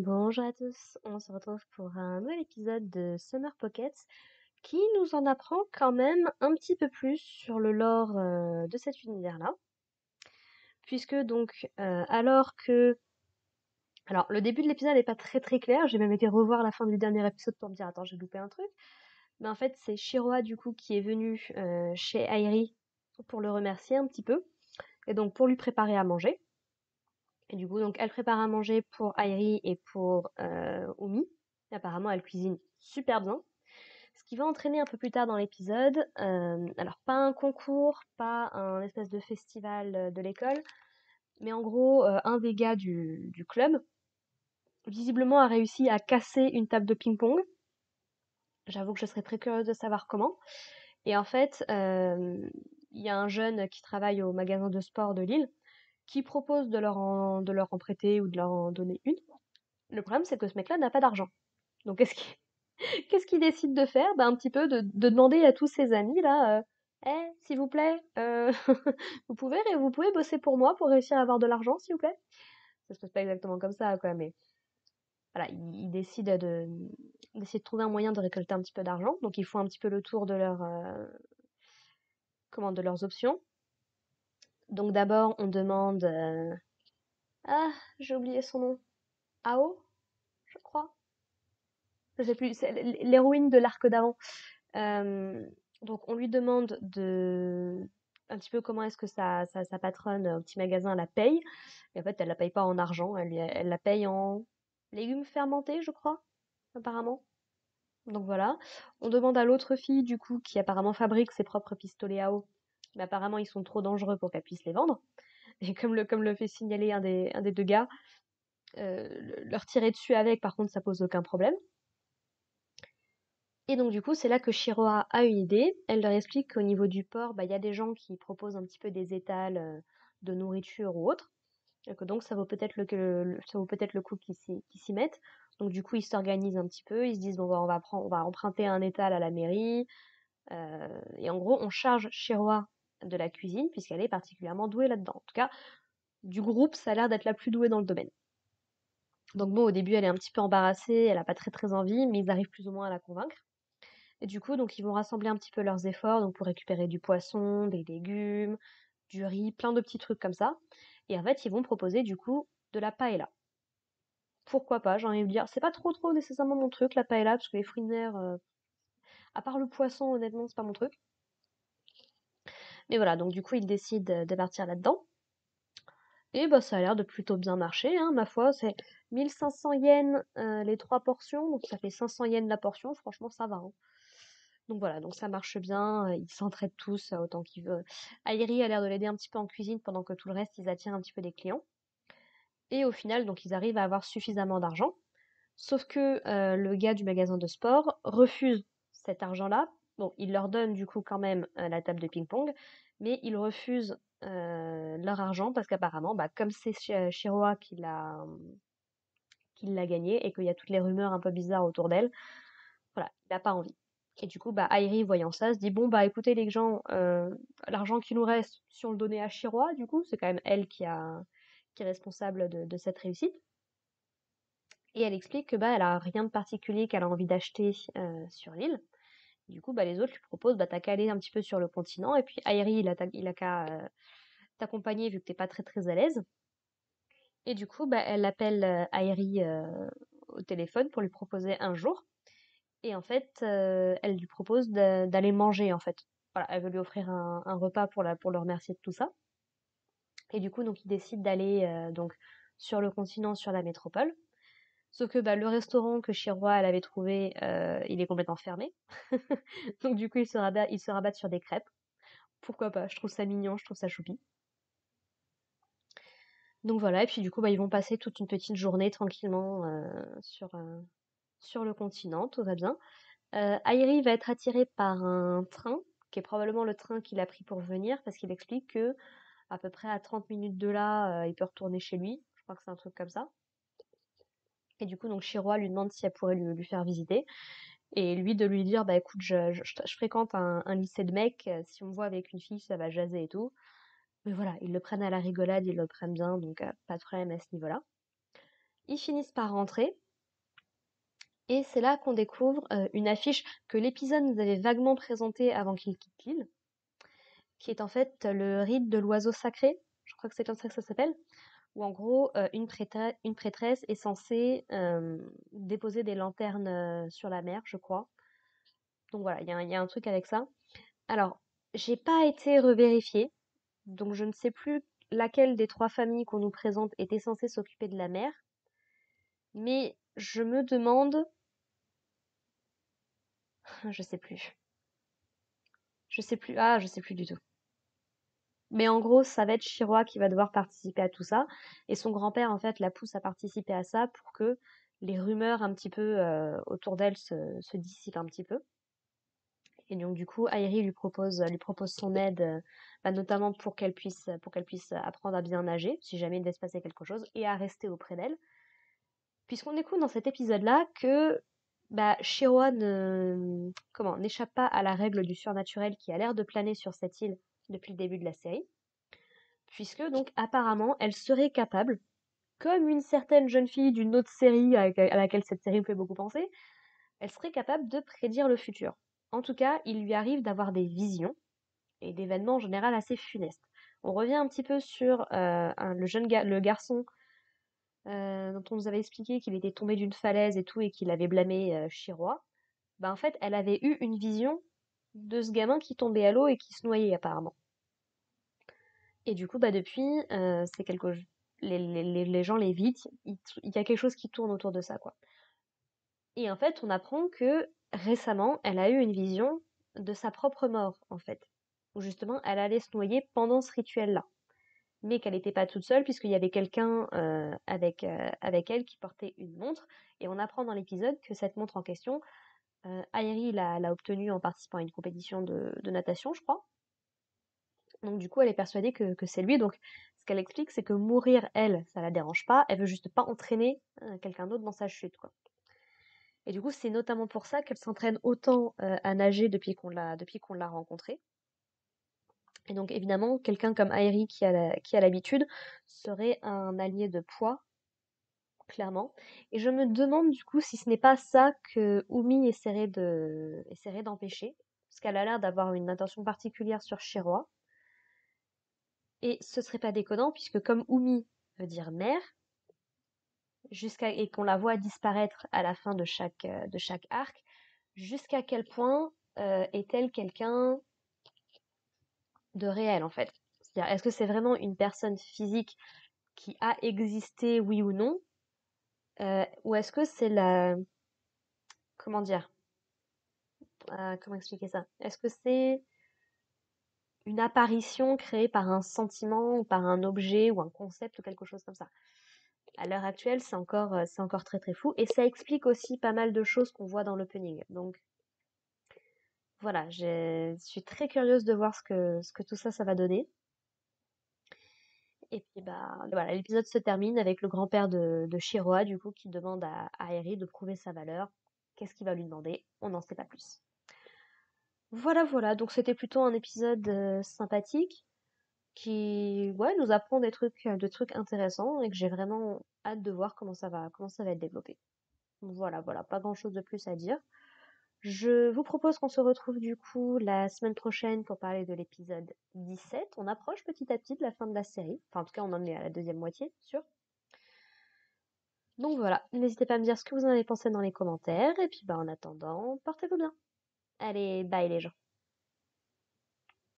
Bonjour à tous, on se retrouve pour un nouvel épisode de Summer Pocket qui nous en apprend quand même un petit peu plus sur le lore de cet univers-là. Puisque donc, Alors, le début de l'épisode n'est pas très très clair, j'ai même été revoir la fin du dernier épisode pour me dire attends, j'ai loupé un truc. Mais en fait, c'est Shiroa du coup qui est venu chez Airi pour le remercier un petit peu, et donc pour lui préparer à manger. Et du coup, donc, elle prépare à manger pour Airi et pour Umi. Et apparemment, elle cuisine super bien. Ce qui va entraîner un peu plus tard dans l'épisode, alors pas un concours, pas un espèce de festival de l'école, mais en gros, un des gars du club, visiblement a réussi à casser une table de ping-pong. J'avoue que je serais très curieuse de savoir comment. Et en fait, il y a un jeune qui travaille au magasin de sport de Lille qui propose de leur en prêter ou de leur en donner une. Le problème, c'est que ce mec-là n'a pas d'argent. Donc, qu'est-ce qu'il décide de faire? Bah, un petit peu de demander à tous ses amis, là, «Eh, s'il vous plaît, vous pouvez bosser pour moi pour réussir à avoir de l'argent, s'il vous plaît?» Ça se passe pas exactement comme ça, quoi, mais voilà, ils décident d'essayer de trouver un moyen de récolter un petit peu d'argent. Donc, ils font un petit peu le tour de de leurs options. Donc, d'abord, on demande, ah, j'ai oublié son nom. Ao, je crois. Je sais plus, c'est l'héroïne de l'arc d'avant. Euh, donc on lui demande un petit peu comment est-ce que sa patronne au petit magasin la paye. Et en fait, elle la paye pas en argent, elle la paye en légumes fermentés, je crois, apparemment. Donc voilà. On demande à l'autre fille, du coup, qui apparemment fabrique ses propres pistolets à eau. Mais apparemment, ils sont trop dangereux pour qu'elle puisse les vendre. Et comme le fait signaler un des deux gars, leur tirer dessus avec, par contre, ça pose aucun problème. Et donc du coup, c'est là que Shiroa a une idée. Elle leur explique qu'au niveau du port, bah, il y a des gens qui proposent un petit peu des étals de nourriture ou autre. Et que donc ça vaut peut-être ça vaut peut-être le coup qu'ils s'y mettent. Donc du coup, ils s'organisent un petit peu. Ils se disent bon, bah, on va emprunter un étal à la mairie. Et en gros, on charge Shiroa de la cuisine puisqu'elle est particulièrement douée là-dedans. En tout cas, du groupe, ça a l'air d'être la plus douée dans le domaine. Donc bon, au début, elle est un petit peu embarrassée, elle a pas très très envie, mais ils arrivent plus ou moins à la convaincre. Et du coup, donc ils vont rassembler un petit peu leurs efforts donc pour récupérer du poisson, des légumes, du riz, plein de petits trucs comme ça. Et en fait, ils vont proposer du coup de la paella. Pourquoi pas, j'ai envie de dire. C'est pas trop nécessairement mon truc, la paella, parce que les fruits de mer, à part le poisson, honnêtement, c'est pas mon truc. Mais voilà, donc du coup, ils décident de partir là-dedans. Et bah, ça a l'air de plutôt bien marcher, hein, ma foi. C'est 1500 yens les trois portions, donc ça fait 500 yens la portion. Franchement, ça va, hein. Donc voilà, donc ça marche bien, ils s'entraident tous autant qu'ils veulent. Airi a l'air de l'aider un petit peu en cuisine pendant que tout le reste, ils attirent un petit peu des clients. Et au final, donc ils arrivent à avoir suffisamment d'argent. Sauf que le gars du magasin de sport refuse cet argent-là. Bon, il leur donne du coup quand même la table de ping-pong, mais il refuse leur argent parce qu'apparemment, bah, comme c'est Shiroa qui l'a gagné et qu'il y a toutes les rumeurs un peu bizarres autour d'elle, voilà, il n'a pas envie. Et du coup, bah, Airi, voyant ça, se dit, bon, bah, écoutez, les gens, l'argent qui nous reste, si on le donnait à Shiroa, du coup, c'est quand même elle qui est responsable de cette réussite. Et elle explique que, bah, elle a rien de particulier qu'elle a envie d'acheter sur l'île. Du coup, bah, les autres lui proposent, bah, t'as qu'à aller un petit peu sur le continent, et puis Airi, il a qu'à t'accompagner vu que t'es pas très très à l'aise. Et du coup, bah, elle appelle Airi au téléphone pour lui proposer un jour. Et en fait, elle lui propose d'aller manger, en fait. Voilà, elle veut lui offrir un repas pour le remercier de tout ça. Et du coup, donc, ils décident d'aller donc sur le continent, sur la métropole. Sauf que bah, le restaurant que Shiroa elle avait trouvé, il est complètement fermé. Donc du coup, ils se rabattent sur des crêpes. Pourquoi pas? Je trouve ça mignon, je trouve ça choupi. Donc voilà, et puis du coup, bah, ils vont passer toute une petite journée tranquillement sur le continent, tout va bien. Airi va être attiré par un train, qui est probablement le train qu'il a pris pour venir, parce qu'il explique que à peu près à 30 minutes de là, il peut retourner chez lui. Je crois que c'est un truc comme ça. Et du coup, donc Shiroa lui demande si elle pourrait lui faire visiter. Et lui de lui dire, bah écoute, je fréquente un lycée de mecs, si on me voit avec une fille, ça va jaser et tout. Mais voilà, ils le prennent à la rigolade, ils le prennent bien, donc pas de problème à ce niveau-là. Ils finissent par rentrer et c'est là qu'on découvre une affiche que l'épisode nous avait vaguement présentée avant qu'ils quittent l'île, qui est en fait le rite de l'oiseau sacré. Je crois que c'est comme ça que ça s'appelle. Où en gros, une prêtresse est censée déposer des lanternes sur la mer, je crois. Donc voilà, il y a un truc avec ça. Alors, j'ai pas été revérifiée, donc je ne sais plus laquelle des trois familles qu'on nous présente était censée s'occuper de la mer, mais je me demande, je sais plus, je sais plus du tout. Mais en gros, ça va être Chiroa qui va devoir participer à tout ça, et son grand-père en fait la pousse à participer à ça pour que les rumeurs un petit peu autour d'elle se dissipent un petit peu. Et donc du coup, Airi lui propose son aide, bah, notamment pour qu'elle puisse apprendre à bien nager, si jamais il devait se passer quelque chose, et à rester auprès d'elle. Puisqu'on découvre dans cet épisode-là que bah, Chiroa n'échappe pas à la règle du surnaturel qui a l'air de planer sur cette île depuis le début de la série, puisque donc apparemment elle serait capable, comme une certaine jeune fille d'une autre série à laquelle cette série me fait beaucoup penser, elle serait capable de prédire le futur. En tout cas, il lui arrive d'avoir des visions et d'événements en général assez funestes. On revient un petit peu sur le garçon dont on nous avait expliqué qu'il était tombé d'une falaise et tout et qu'il avait blâmé Chiroa. Bah, en fait, elle avait eu une vision de ce gamin qui tombait à l'eau et qui se noyait apparemment. Et du coup, bah depuis, c'est quelque les gens l'évitent, il y a quelque chose qui tourne autour de ça, quoi. Et en fait, on apprend que récemment, elle a eu une vision de sa propre mort, en fait. Où justement, elle allait se noyer pendant ce rituel-là. Mais qu'elle n'était pas toute seule, puisqu'il y avait quelqu'un avec elle qui portait une montre. Et on apprend dans l'épisode que cette montre en question, Airi l'a obtenue en participant à une compétition de natation, je crois. Donc du coup, elle est persuadée que c'est lui. Donc ce qu'elle explique, c'est que mourir, elle, ça la dérange pas. Elle veut juste pas entraîner quelqu'un d'autre dans sa chute, quoi. Et du coup, c'est notamment pour ça qu'elle s'entraîne autant à nager depuis qu'on l'a rencontrée. Et donc évidemment, quelqu'un comme Airi qui a l'habitude serait un allié de poids, clairement. Et je me demande du coup si ce n'est pas ça que Umi essaierait d'empêcher, parce qu'elle a l'air d'avoir une attention particulière sur Shiroa. Et ce serait pas déconnant, puisque comme Umi veut dire mère, et qu'on la voit disparaître à la fin de chaque arc, jusqu'à quel point est-elle quelqu'un de réel en fait? C'est-à-dire, est-ce que c'est vraiment une personne physique qui a existé, oui ou non? Ou est-ce que c'est comment dire? Comment expliquer ça? Est-ce que c'est une apparition créée par un sentiment ou par un objet ou un concept ou quelque chose comme ça? À l'heure actuelle, c'est encore très très flou et ça explique aussi pas mal de choses qu'on voit dans l'opening. Donc voilà, je suis très curieuse de voir ce que tout ça, ça va donner. Et puis bah voilà, l'épisode se termine avec le grand-père de Shiroa, du coup, qui demande à Eri de prouver sa valeur. Qu'est-ce qu'il va lui demander? On n'en sait pas plus. Voilà, voilà, donc c'était plutôt un épisode sympathique qui ouais, nous apprend des trucs intéressants et que j'ai vraiment hâte de voir comment ça va être développé. Voilà, voilà, pas grand-chose de plus à dire. Je vous propose qu'on se retrouve du coup la semaine prochaine pour parler de l'épisode 17. On approche petit à petit de la fin de la série. Enfin, en tout cas, on en est à la deuxième moitié, sûr. Donc voilà, n'hésitez pas à me dire ce que vous en avez pensé dans les commentaires. Et puis bah en attendant, portez-vous bien. Allez, bye les gens.